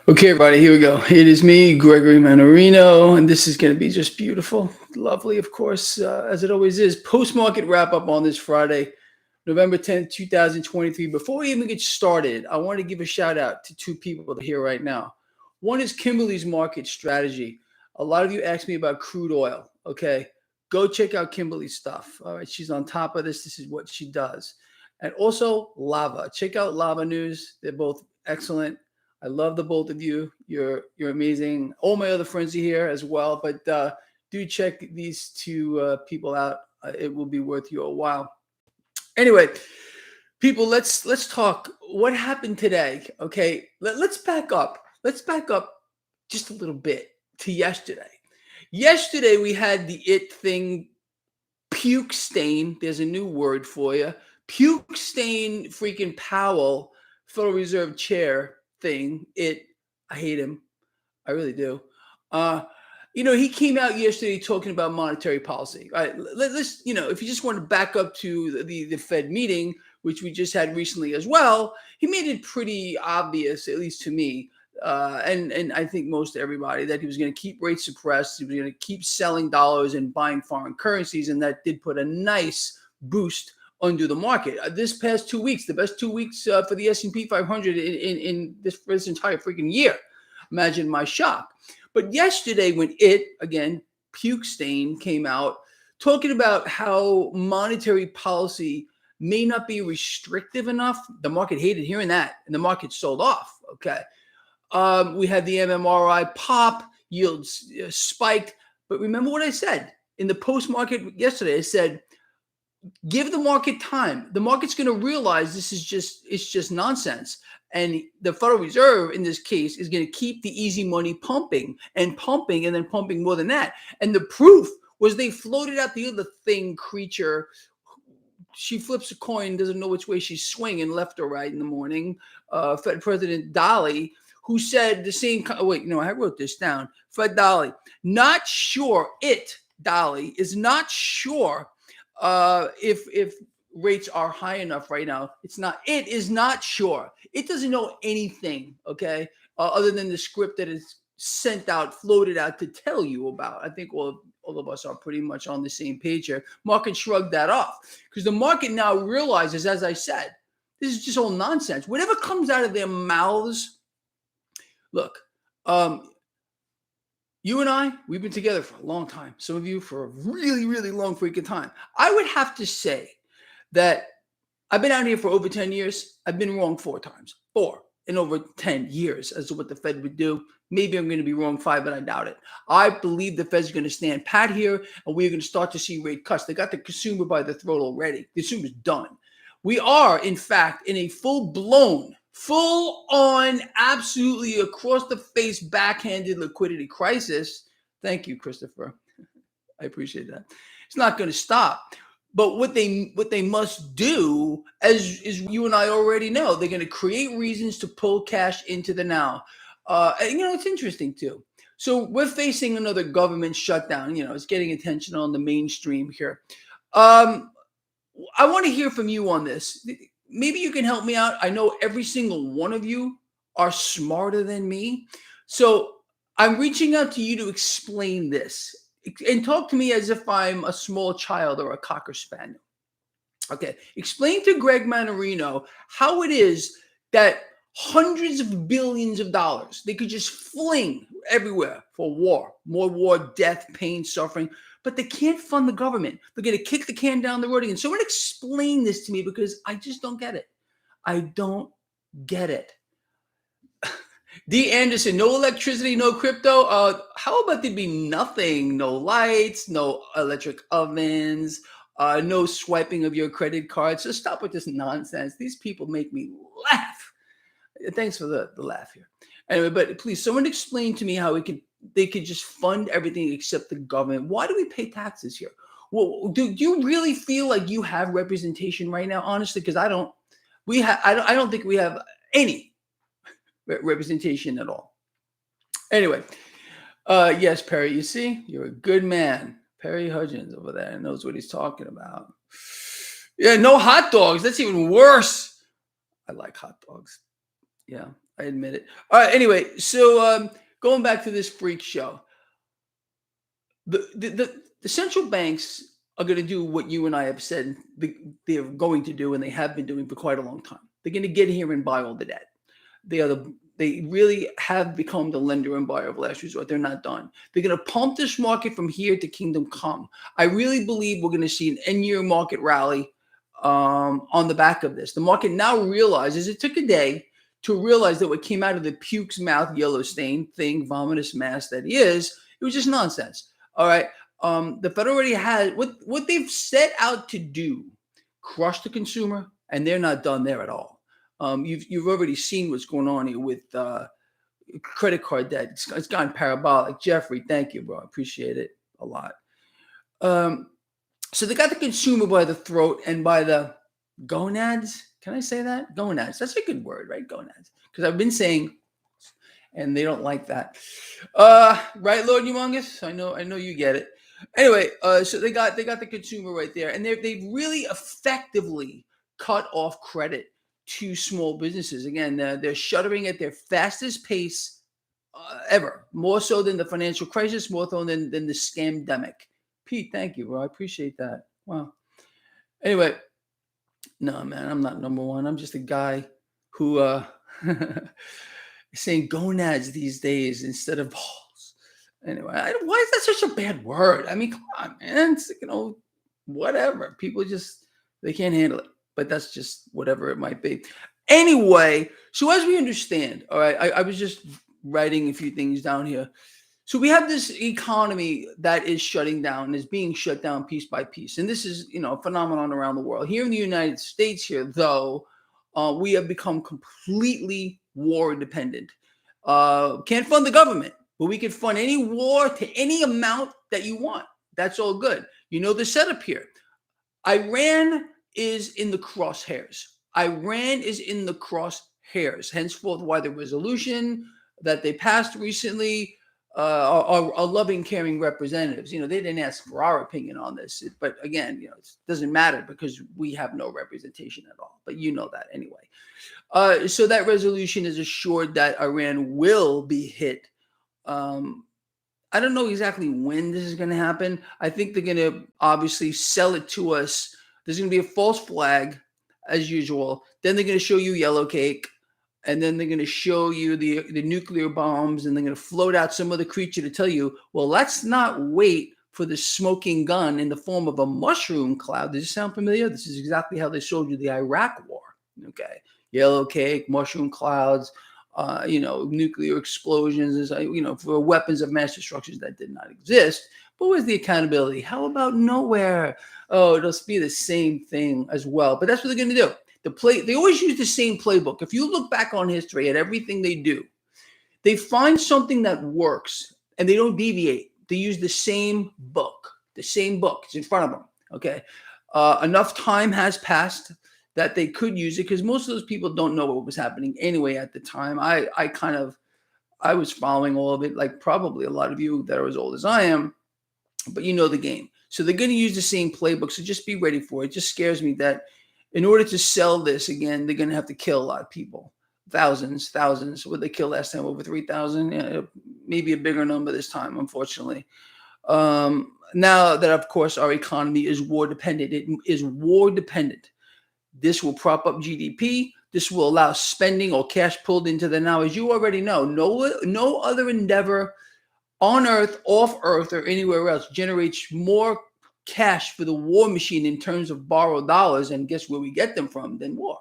Okay, everybody, here we go. It is me, Gregory Mannarino, and this is going to be just beautiful, lovely, of course, as it always is. Post-market wrap-up on this Friday, November 10th, 2023. Before we even get started, I want to give a shout-out to two people that are here right now. One is Kimberly's Market Strategy. A lot of you asked me about crude oil, okay? Go check out Kimberly's stuff, all right? She's on top of this. This is what she does. And also Lava. Check out Lava News. They're both excellent. I love the both of you. You're amazing. All my other friends are here as well, but do check these two people out. It will be worth you a while. Anyway, people, let's talk. What happened today? Okay, let's back up. Let's back up just a little bit to yesterday. Yesterday we had the it thing, puke stain. There's a new word for you. Puke stain. Freaking Powell, Federal Reserve Chair. Thing. I hate him. I really do. He came out yesterday talking about monetary policy. Right? Let's, if you just want to back up to the Fed meeting, which we just had recently as well, he made it pretty obvious, at least to me, and I think most everybody, that he was going to keep rates suppressed. He was going to keep selling dollars and buying foreign currencies, and that did put a nice boost under the market. This past 2 weeks, the best 2 weeks for the S&P 500 in this entire freaking year. Imagine my shock. But yesterday, when puke stain, came out talking about how monetary policy may not be restrictive enough, the market hated hearing that, and the market sold off. Okay, we had the MMRI pop, yields spiked. But remember what I said in the post-market yesterday? I said, give the market time. The market's going to realize it's just nonsense. And the Federal Reserve in this case is going to keep the easy money pumping and then pumping more than that. And the proof was they floated out the other creature. She flips a coin, doesn't know which way she's swinging, left or right in the morning. Fed President Dolly, who said the same. I wrote this down. Fed Dolly, not sure. Dolly is not sure if rates are high enough right now. It is not sure. It doesn't know anything, okay, other than the script that is floated out to tell you about. I think all of us are pretty much on the same page here. Market shrugged that off because the market now realizes, as I said, this is just all nonsense. Whatever comes out of their mouths, look, you and I, we've been together for a long time. Some of you for a really, really long freaking time. I would have to say that I've been out here for over 10 years. I've been wrong 4 times. 4 in over 10 years as to what the Fed would do. Maybe I'm going to be wrong 5, but I doubt it. I believe the Fed's going to stand pat here, and we're going to start to see rate cuts. They got the consumer by the throat already. The consumer's done. We are, in fact, in a full-on, absolutely across the face, backhanded liquidity crisis. Thank you, Christopher. I appreciate that. It's not going to stop. But what they must do, as you and I already know, they're going to create reasons to pull cash into the now. It's interesting too. So we're facing another government shutdown. It's getting attention on the mainstream here. I want to hear from you on this. Maybe you can help me out. I know every single one of you are smarter than me. So I'm reaching out to you to explain this and talk to me as if I'm a small child or a cocker spaniel. Okay. Explain to Greg Mannarino how it is that hundreds of billions of dollars they could just fling everywhere for war, more war, death, pain, suffering, but they can't fund the government. They're going to kick the can down the road again. Someone explain this to me because I just don't get it. I don't get it. D. Anderson, no electricity, no crypto. How about there be nothing? No lights, no electric ovens, no swiping of your credit card. So stop with this nonsense. These people make me laugh. Thanks for the laugh here. Anyway, but please, someone explain to me how they could just fund everything except the government. Why do we pay taxes here? Well, do you really feel like you have representation right now? Honestly, because I don't. I don't think we have any representation at all. Anyway, yes, Perry, you see, you're a good man. Perry Hudgens over there knows what he's talking about. Yeah, no hot dogs. That's even worse. I like hot dogs. Yeah, I admit it. All right. Anyway, so going back to this freak show, the central banks are going to do what you and I have said they're going to do, and they have been doing for quite a long time. They're going to get here and buy all the debt. They really have become the lender and buyer of last resort. They're not done. They're going to pump this market from here to kingdom come. I really believe we're going to see an end-year market rally on the back of this. The market now realizes it took a day to realize that what came out of the puke's mouth, yellow stain thing, vomitous mass that he is, it was just nonsense. All right. The Fed already has what they've set out to do, crush the consumer, and they're not done there at all. You've already seen what's going on here with credit card debt. It's gone parabolic. Jeffrey, thank you, bro. I appreciate it a lot. So they got the consumer by the throat and by the gonads. Can I say that? Gonads. That's a good word, right? Gonads. Because I've been saying, and they don't like that. Right, Lord Humongous? I know you get it. Anyway, so they got the consumer right there, and they've really effectively cut off credit to small businesses. Again, they're shuttering at their fastest pace ever, more so than the financial crisis, more so than the scamdemic. Pete, thank you, bro. I appreciate that. Wow. Anyway, no, man, I'm not number one. I'm just a guy who is saying gonads these days instead of balls. Anyway, why is that such a bad word? I mean, come on, man. It's, whatever. People they can't handle it. But that's just whatever it might be. Anyway, so as we understand, all right, I was just writing a few things down here. So we have this economy that is shutting down, is being shut down piece by piece. And this is, a phenomenon around the world. Here in the United States here, though, we have become completely war dependent. Can't fund the government, but we can fund any war to any amount that you want. That's all good. The setup here. Iran is in the crosshairs. Iran is in the crosshairs. Henceforth, why the resolution that they passed recently are loving, caring representatives. They didn't ask for our opinion on this, but again, it doesn't matter because we have no representation at all. But you know that anyway. So that resolution is assured that Iran will be hit. I don't know exactly when this is going to happen. I think they're going to obviously sell it to us. There's going to be a false flag, as usual. Then they're going to show you yellow cake. And then they're going to show you the nuclear bombs. And they're going to float out some other creature to tell you, well, let's not wait for the smoking gun in the form of a mushroom cloud. Does this sound familiar? This is exactly how they showed you the Iraq war. Okay. Yellow cake, mushroom clouds, nuclear explosions, for weapons of mass destruction that did not exist. But where's the accountability? How about nowhere? Oh, it'll be the same thing as well. But that's what they're going to do. They always use the same playbook. If you look back on history at everything they do, they find something that works and they don't deviate. They use the same book. It's in front of them. Okay. Enough time has passed that they could use it because most of those people don't know what was happening anyway at the time. I was following all of it, like probably a lot of you that are as old as I am, but you know the game. So they're going to use the same playbook. So just be ready for it. It just scares me that in order to sell this again, they're going to have to kill a lot of people. Thousands. What they killed last time? Over 3,000? Yeah, maybe a bigger number this time, unfortunately. Now that, of course, our economy is war dependent. It is war dependent. This will prop up GDP. This will allow spending or cash pulled into the now. As you already know, no other endeavor on Earth, off Earth, or anywhere else generates more cash for the war machine in terms of borrowed dollars. And guess where we get them from? Than war.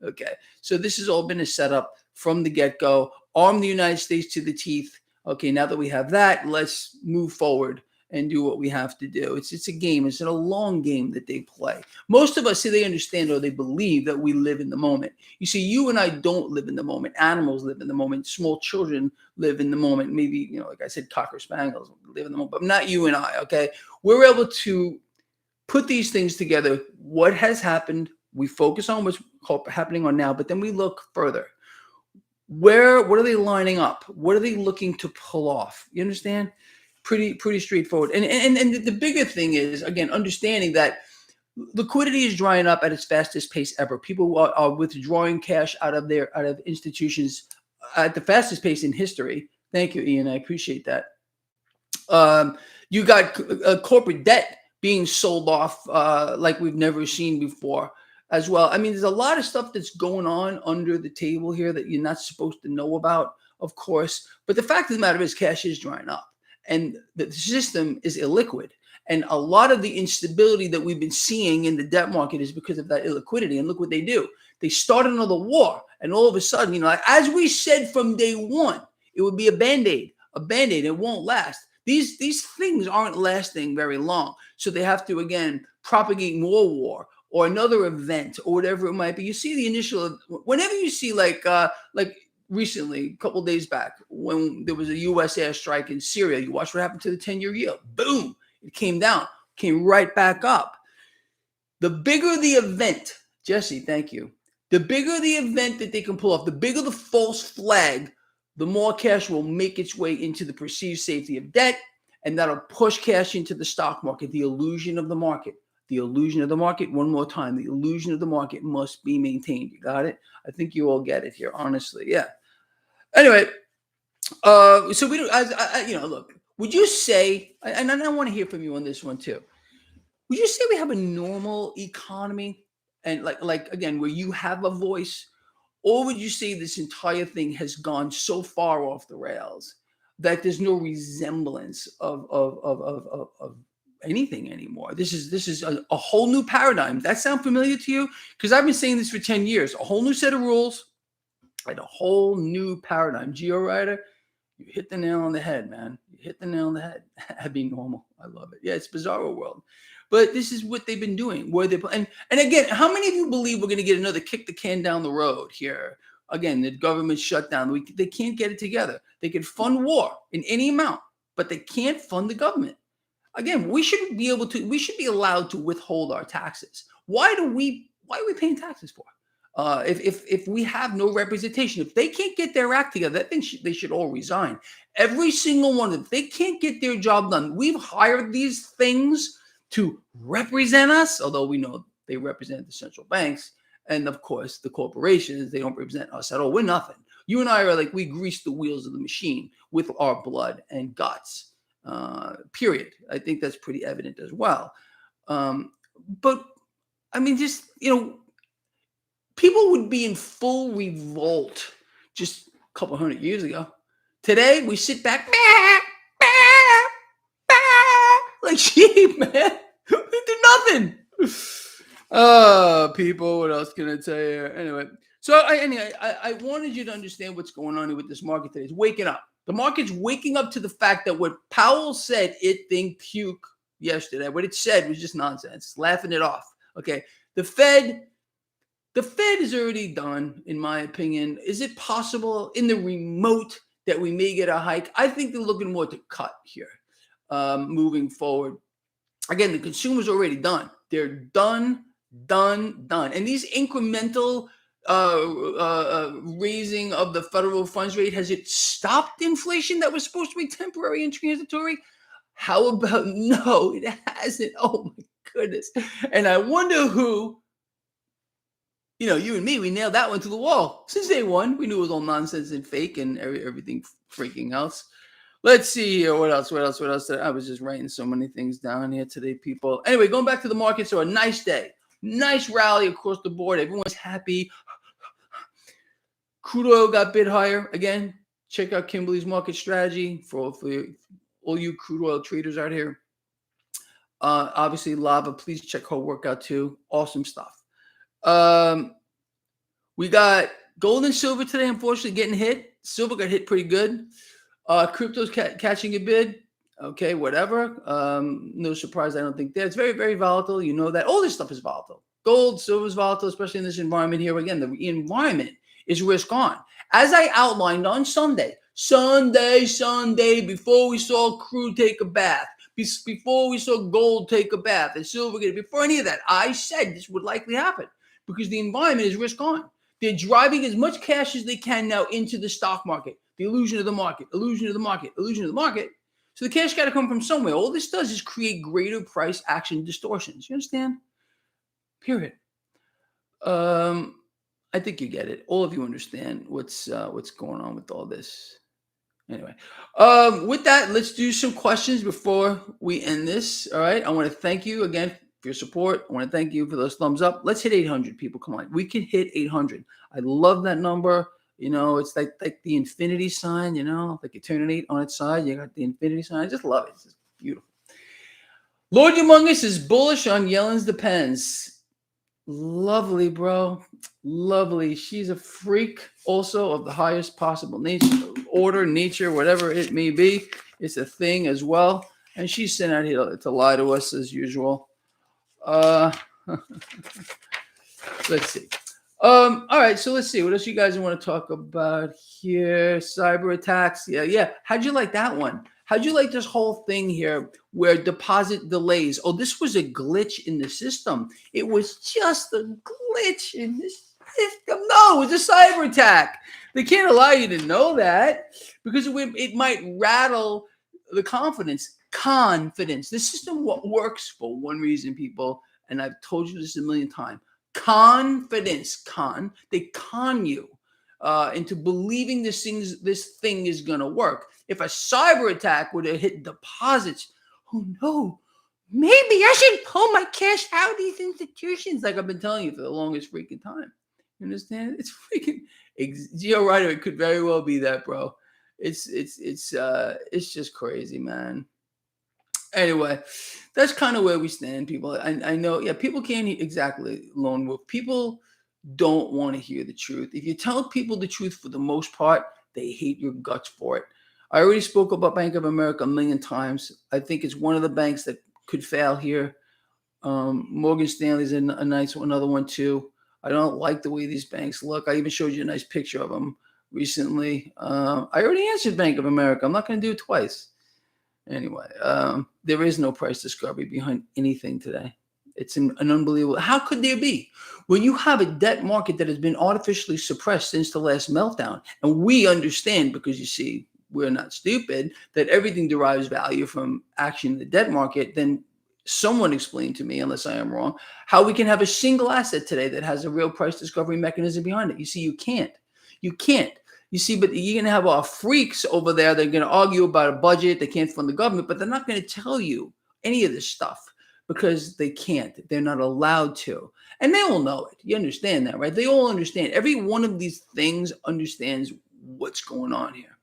Okay. So this has all been a setup from the get-go. Arm the United States to the teeth. Okay. Now that we have that, let's move forward and do what we have to do. It's a game. It's a long game that they play. Most of us say they understand or they believe that we live in the moment. You see, you and I don't live in the moment. Animals live in the moment. Small children live in the moment. Maybe, like I said, Cocker Spaniels live in the moment, but not you and I, okay? We're able to put these things together. What has happened, we focus on what's happening on now, but then we look further. What are they lining up? What are they looking to pull off? You understand? Pretty straightforward. And the bigger thing is, again, understanding that liquidity is drying up at its fastest pace ever. People are withdrawing cash out of institutions at the fastest pace in history. Thank you, Ian. I appreciate that. You got corporate debt being sold off like we've never seen before as well. I mean, there's a lot of stuff that's going on under the table here that you're not supposed to know about, of course. But the fact of the matter is cash is drying up and the system is illiquid. And a lot of the instability that we've been seeing in the debt market is because of that illiquidity. And look what they do. They start another war. And all of a sudden, you know, as we said from day one, it would be a Band-Aid. A Band-Aid. It won't last. These things aren't lasting very long. So they have to, again, propagate more war or another event or whatever it might be. You see the initial, whenever you see like recently, a couple of days back, when there was a U.S. airstrike in Syria, you watch what happened to the 10-year yield. Boom. It came down, came right back up. The bigger the event, Jesse, thank you. The bigger the event that they can pull off, the bigger the false flag, the more cash will make its way into the perceived safety of debt, and that'll push cash into the stock market, the illusion of the market. The illusion of the market, one more time, the illusion of the market must be maintained. You got it? I think you all get it here, honestly. Yeah. Anyway, so we don't, you know, look, would you say, and I want to hear from you on this one too, would you say we have a normal economy and like again, where you have a voice? Or would you say this entire thing has gone so far off the rails that there's no resemblance of anything anymore? This is a whole new paradigm. That sound familiar to you? Because I've been saying this for 10 years. A whole new set of rules and a whole new paradigm. Geo Rider, you hit the nail on the head, man. You hit the nail on the head. That'd be normal. I love it. Yeah, it's bizarro world. But this is what they've been doing. Where they and again, how many of you believe we're going to get another kick the can down the road here? Again, the government shutdown. They can't get it together. They can fund war in any amount, but they can't fund the government. Again, we should be allowed to withhold our taxes. Why are we paying taxes for? If we have no representation, if they can't get their act together, I think they should all resign. Every single one of them. If they can't get their job done, we've hired these things to represent us, although we know they represent the central banks and, of course, the corporations. They don't represent us at all. We're nothing. You and I are like, we grease the wheels of the machine with our blood and guts, period. I think that's pretty evident as well. But, I mean, just, you know, people would be in full revolt just a couple hundred years ago. Today, we sit back, like sheep, man. We do nothing. People, what else can I tell you? Anyway, so I wanted you to understand what's going on here with this market today. It's waking up. The market's waking up to the fact that what Powell said, it think puke yesterday. What it said was just nonsense, laughing it off. Okay, the Fed is already done, in my opinion. Is it possible in the remote that we may get a hike? I think they're looking more to cut here moving forward. Again, the consumer's already done. They're done. And these incremental raising of the federal funds rate, has it stopped inflation that was supposed to be temporary and transitory? How about no, it hasn't. Oh, my goodness. And I wonder who, you know, you and me, we nailed that one to the wall. Since day one, we knew it was all nonsense and fake and everything freaking else. Let's see here. What else? I was just writing so many things down here today, people. Anyway, going back to the market. So a nice day. Nice rally across the board. Everyone's happy. Crude oil got bid higher. Again, check out Kimberly's market strategy for all you crude oil traders out here. Obviously, Lava, please check her workout too. Awesome stuff. We got gold and silver today, unfortunately, getting hit. Silver got hit pretty good. Crypto's catching a bid. Okay, whatever. No surprise, I don't think that. It's very, very volatile. You know that. All this stuff is volatile. Gold, silver is volatile, especially in this environment here. Again, the environment is risk on. As I outlined on Sunday, before we saw crude take a bath, before we saw gold take a bath, and silver get it, before any of that, I said this would likely happen because the environment is risk on. They're driving as much cash as they can now into the stock market. The illusion of the market, illusion of the market, illusion of the market. So the cash got to come from somewhere. All this does is create greater price action distortions. You understand? Period. I think you get it. All of you understand what's going on with all this. Anyway, with that, let's do some questions before we end this. All right. I want to thank you again for your support. I want to thank you for those thumbs up. Let's hit 800 people. Come on. We can hit 800. I love that number. It's like the infinity sign, like you turn an 8 on its side. You got the infinity sign. I just love it. It's just beautiful. Lord Humongous is bullish on Yellen's Depends. Lovely, bro. Lovely. She's a freak also of the highest possible nature, whatever it may be. It's a thing as well. And she's sent out here to lie to us as usual. Let's see. All right, so let's see. What else you guys want to talk about here? Cyber attacks. Yeah. How'd you like that one? How'd you like this whole thing here where deposit delays? Oh, this was a glitch in the system. It was just a glitch in the system. No, it was a cyber attack. They can't allow you to know that because it might rattle the confidence. The system works for one reason, people, and I've told you this a million times. Confidence. They con you into believing this thing is going to work. If a cyber attack would have hit deposits, oh no, maybe I should pull my cash out of these institutions, like I've been telling you for the longest freaking time. You understand? It's freaking Geo Ryder. It could very well be that, bro. It's just crazy, man. Anyway, that's kind of where we stand, people. I know, people can't exactly lone wolf. People don't want to hear the truth. If you tell people the truth, for the most part, they hate your guts for it. I already spoke about Bank of America a million times. I think it's one of the banks that could fail here. Morgan Stanley's another one too. I don't like the way these banks look. I even showed you a nice picture of them recently. I already answered Bank of America. I'm not going to do it twice. Anyway, there is no price discovery behind anything today. It's an unbelievable. How could there be? When you have a debt market that has been artificially suppressed since the last meltdown, and we understand, because you see, we're not stupid, that everything derives value from action in the debt market, then someone explain to me, unless I am wrong, how we can have a single asset today that has a real price discovery mechanism behind it. You see, you can't. You see, but you're going to have our freaks over there. They're going to argue about a budget. They can't fund the government, but they're not going to tell you any of this stuff because they can't. They're not allowed to. And they all know it. You understand that, right? They all understand. Every one of these things understands what's going on here.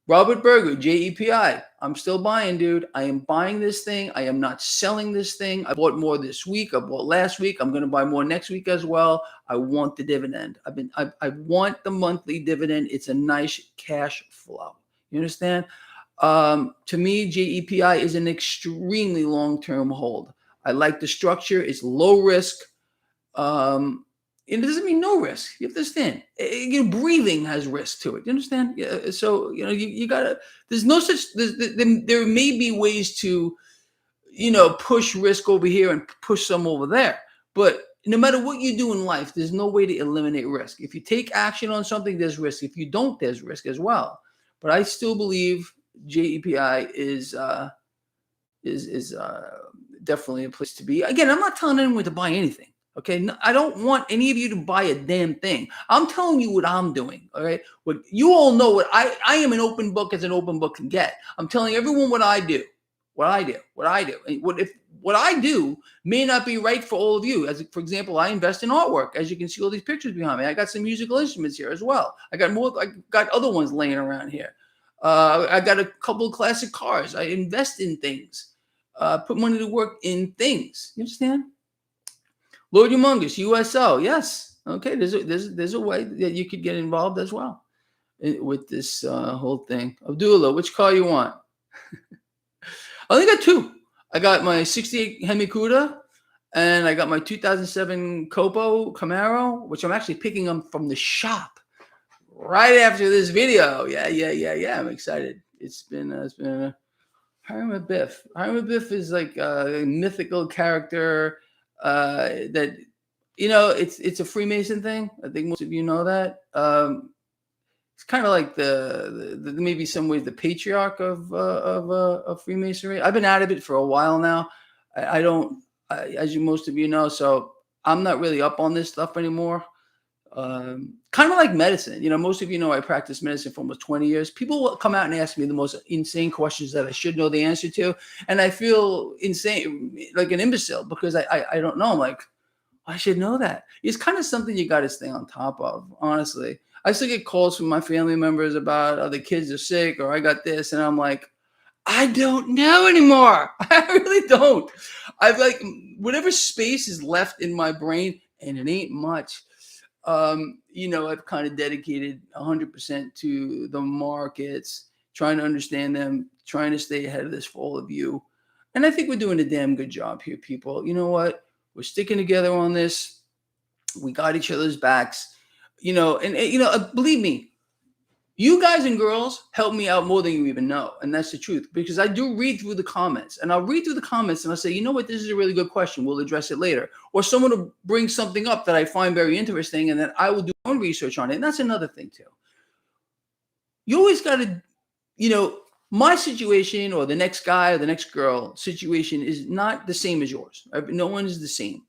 Robert Berger, JEPI. I'm still buying, dude. I am buying this thing. I am not selling this thing. I bought more this week. I bought last week. I'm going to buy more next week as well. I want the dividend. I want the monthly dividend. It's a nice cash flow. You understand? To me, JEPI is an extremely long-term hold. I like the structure. It's low risk. It doesn't mean no risk. You understand? Breathing has risk to it. You understand? Yeah, so you gotta. There's no such. There may be ways to, push risk over here and push some over there. But no matter what you do in life, there's no way to eliminate risk. If you take action on something, there's risk. If you don't, there's risk as well. But I still believe JEPI is definitely a place to be. Again, I'm not telling anyone to buy anything. Okay, no, I don't want any of you to buy a damn thing. I'm telling you what I'm doing. All right, what you all know, what I am an open book as an open book can get. I'm telling everyone what I do. And what I do may not be right for all of you. As for example, I invest in artwork. As you can see, all these pictures behind me. I got some musical instruments here as well. I got other ones laying around here. I got a couple of classic cars. I invest in things. Put money to work in things. You understand? Lord Humongous, USO, yes. Okay, there's a way that you could get involved as well with this whole thing. Abdullah, which car you want? I only got two. I got my 68 Hemi Cuda, and I got my 2007 Copo Camaro, which I'm actually picking up from the shop right after this video. Yeah. I'm excited. It's been Hiram Biff. Hiram Biff is like a mythical character. That it's a Freemason thing. I think most of you know that. It's kind of like the maybe some ways the patriarch of Freemasonry. I've been out of it for a while now. As most of you know, so I'm not really up on this stuff anymore. Kind of like medicine. Most of you know I practice medicine for almost 20 years. People will come out and ask me the most insane questions that I should know the answer to. And I feel insane, like an imbecile, because I don't know. I'm like, I should know that. It's kind of something you got to stay on top of, honestly. I still get calls from my family members about, oh, the kids are sick or I got this. And I'm like, I don't know anymore. I really don't. I've like whatever space is left in my brain, and it ain't much. I've kind of dedicated 100% to the markets, trying to understand them, trying to stay ahead of this for all of you. And I think we're doing a damn good job here, people. You know what? We're sticking together on this. We got each other's backs, believe me, you guys and girls help me out more than you even know. And that's the truth, because I do read through the comments, and I'll read through the comments and I'll say, you know what, this is a really good question. We'll address it later. Or someone will bring something up that I find very interesting, and then I will do my own research on it. And that's another thing too. You always got to, my situation or the next guy or the next girl situation is not the same as yours. Right? No one is the same.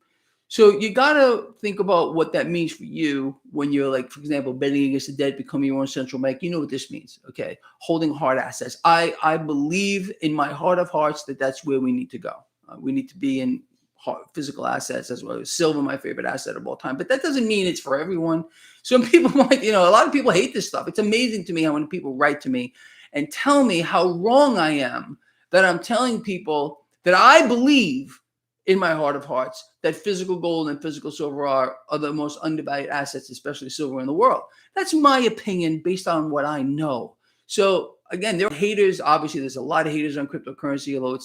So you got to think about what that means for you when you're like, for example, betting against the dead, becoming your own central bank. You know what this means, okay? Holding hard assets. I believe in my heart of hearts that that's where we need to go. We need to be in physical assets as well. Silver, my favorite asset of all time. But that doesn't mean it's for everyone. Some people might, a lot of people hate this stuff. It's amazing to me how when people write to me and tell me how wrong I am, that I'm telling people that I believe in my heart of hearts that physical gold and physical silver are the most undervalued assets, especially silver in the world. That's my opinion based on what I know. So again, there are haters. Obviously, there's a lot of haters on cryptocurrency, although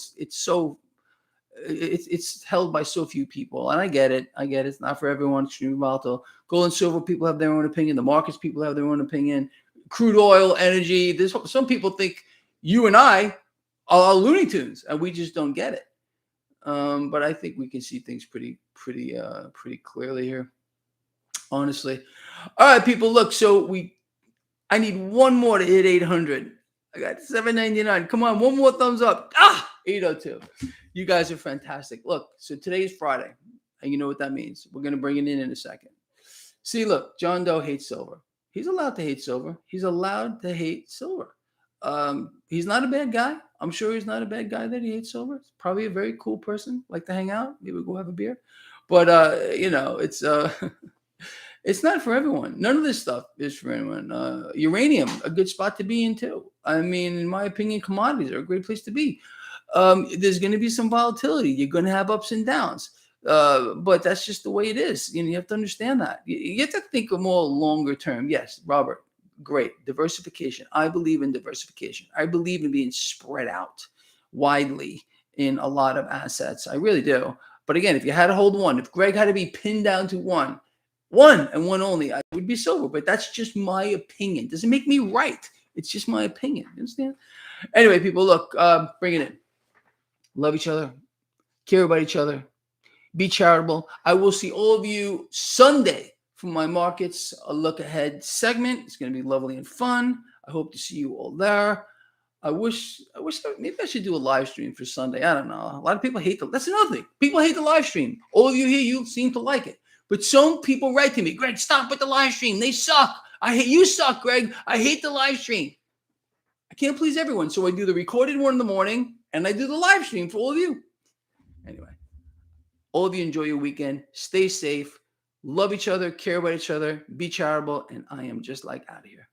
it's held by so few people. And I get it. It's not for everyone. Extremely volatile. Gold and silver, people have their own opinion. The markets, people have their own opinion. Crude oil, energy. There's some people think you and I are Looney Tunes, and we just don't get it. But I think we can see things pretty clearly here, honestly. All right, people, look, I need one more to hit 800. I got 799. Come on, one more thumbs up. 802. You guys are fantastic. Look, so today is Friday, and you know what that means. We're going to bring it in a second. See, look, John Doe hates silver. He's allowed to hate silver. He's allowed to hate silver. He's not a bad guy. I'm sure he's not a bad guy that he hates silver. He's probably a very cool person, like to hang out. Maybe we'll go have a beer. But it's it's not for everyone. None of this stuff is for anyone. Uranium, a good spot to be in too. I mean, in my opinion, commodities are a great place to be. There's going to be some volatility. You're going to have ups and downs. But that's just the way it is. You have to understand that. You have to think of more longer term. Yes, Robert. Great. Diversification. I believe in diversification. I believe in being spread out widely in a lot of assets. I really do. But again, if you had to hold one, if Greg had to be pinned down to one and one only, I would be silver. But that's just my opinion. Doesn't make me right. It's just my opinion. You understand? Anyway, people, look, bring it in. Love each other. Care about each other. Be charitable. I will see all of you Sunday for my markets a look ahead segment. It's going to be lovely and fun. I hope to see you all there. I wish maybe I should do a live stream for Sunday. I don't know. A lot of people hate that's another thing. People hate the live stream. All of you here, you seem to like it. But some people write to me, Greg, stop with the live stream. They suck. You suck, Greg. I hate the live stream. I can't please everyone. So I do the recorded one in the morning and I do the live stream for all of you. Anyway, all of you enjoy your weekend. Stay safe. Love each other, care about each other, be charitable, and I am just like out of here.